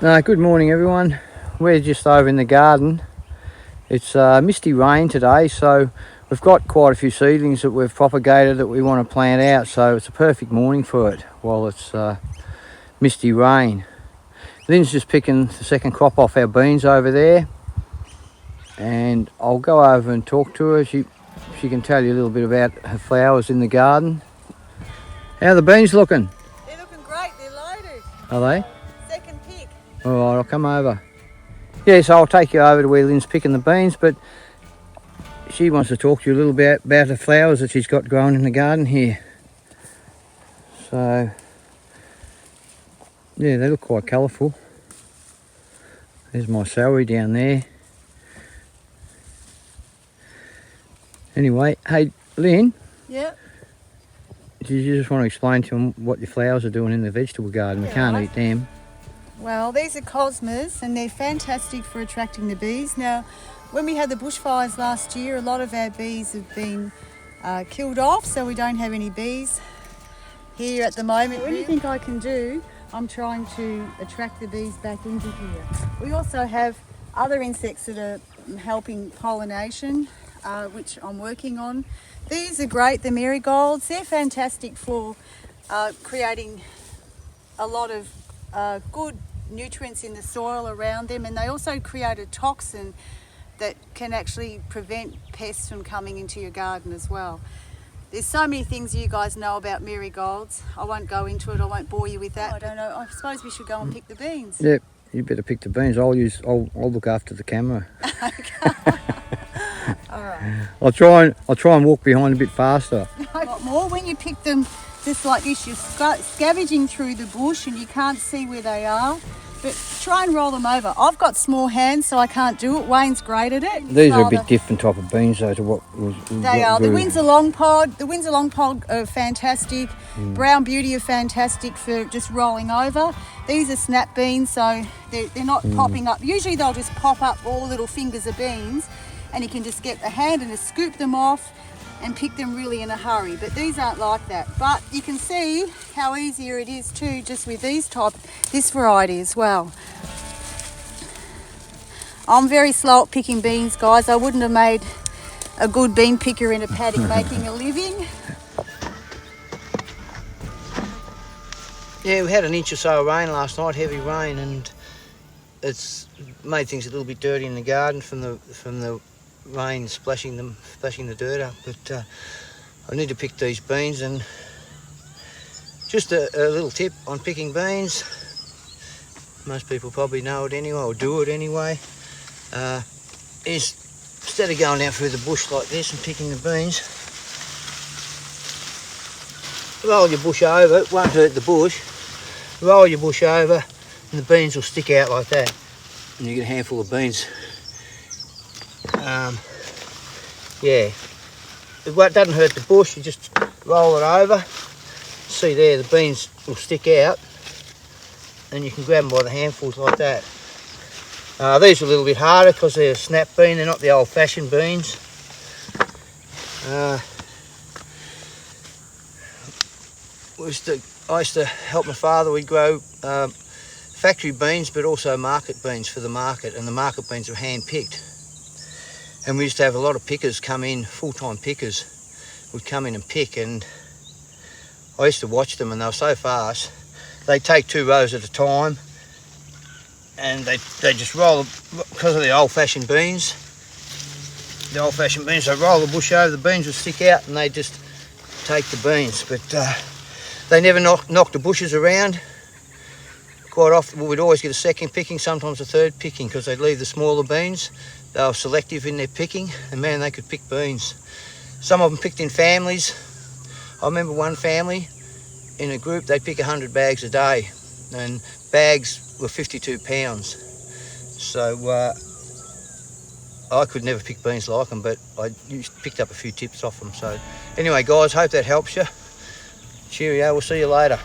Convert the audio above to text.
Good morning everyone. We're just over in the garden. It's misty rain today, so we've got quite a few seedlings that we've propagated that we want to plant out, so it's a perfect morning for it while it's misty rain. Lynn's just picking the second crop off our beans over there, and I'll go over and talk to her. She can tell you a little bit about her flowers in the garden. How are the beans looking? They're looking great, they're loaded. Are they? Second pick. All right, I'll come over. Yeah, so I'll take you over to where Lynn's picking the beans, but she wants to talk to you a little bit about the flowers that she's got growing in the garden here. So, yeah, they look quite colourful. There's my celery down there. Anyway, hey, Lynn. Yep. Did you just want to explain to them what your flowers are doing in the vegetable garden? We can't eat them. Well, these are cosmos and they're fantastic for attracting the bees. Now, when we had the bushfires last year, a lot of our bees have been killed off, so we don't have any bees here at the moment. Anything I can do, I'm trying to attract the bees back into here. We also have other insects that are helping pollination, which I'm working on. These are great, the marigolds. They're fantastic for creating a lot of good nutrients in the soil around them, and they also create a toxin that can actually prevent pests from coming into your garden as well. There's so many things you guys know about marigolds. I won't go into it, I won't bore you with that. I don't know, I suppose we should go and pick the beans. Yep, you better pick the beans. I'll look after the camera. All right. I'll try and walk behind a bit faster. A lot more when you pick them just like this, you're scavenging through the bush and you can't see where they are, but try and roll them over. I've got small hands, so I can't do it. Wayne's great at it. These are a bit different type of beans though to what was. They are. The Windsor Long Pod. The Windsor Long Pod are fantastic. Brown Beauty are fantastic for just rolling over. These are snap beans, so they're not popping up. Usually they'll just pop up all little fingers of beans, and you can just get the hand and just scoop them off and pick them really in a hurry, but these aren't like that. But you can see how easier it is too, just with this variety as well. I'm very slow at picking beans, guys. I wouldn't have made a good bean picker in a paddock making a living. Yeah, we had an inch or so of rain last night, heavy rain, and it's made things a little bit dirty in the garden from the rain splashing the dirt up. But I need to pick these beans, and just a little tip on picking beans, most people probably know it anyway or do it anyway, is instead of going out through the bush like this and picking the beans, roll your bush over. It won't hurt the bush. Roll your bush over and the beans will stick out like that, and you get a handful of beans. Yeah, it doesn't hurt the bush. You just roll it over. See there, the beans will stick out, and you can grab them by the handfuls like that. These are a little bit harder because they're a snap bean. They're not the old-fashioned beans. I used to help my father. We'd grow factory beans, but also market beans for the market, and the market beans were hand-picked. And we used to have a lot of pickers come in, full-time pickers would come in and pick, and I used to watch them, and they were so fast. They'd take 2 rows at a time, and they just roll, because of the old-fashioned beans. The old-fashioned beans, they roll the bush over, the beans would stick out, and they just take the beans. But they never knocked the bushes around. Quite often, we'd always get a second picking, sometimes a third picking, because they'd leave the smaller beans. They were selective in their picking, and man, they could pick beans. Some of them picked in families. I remember one family in a group, they'd pick 100 bags a day, and bags were 52 pounds. So I could never pick beans like them, but I picked up a few tips off them. So anyway, guys, hope that helps you. Cheerio, we'll see you later.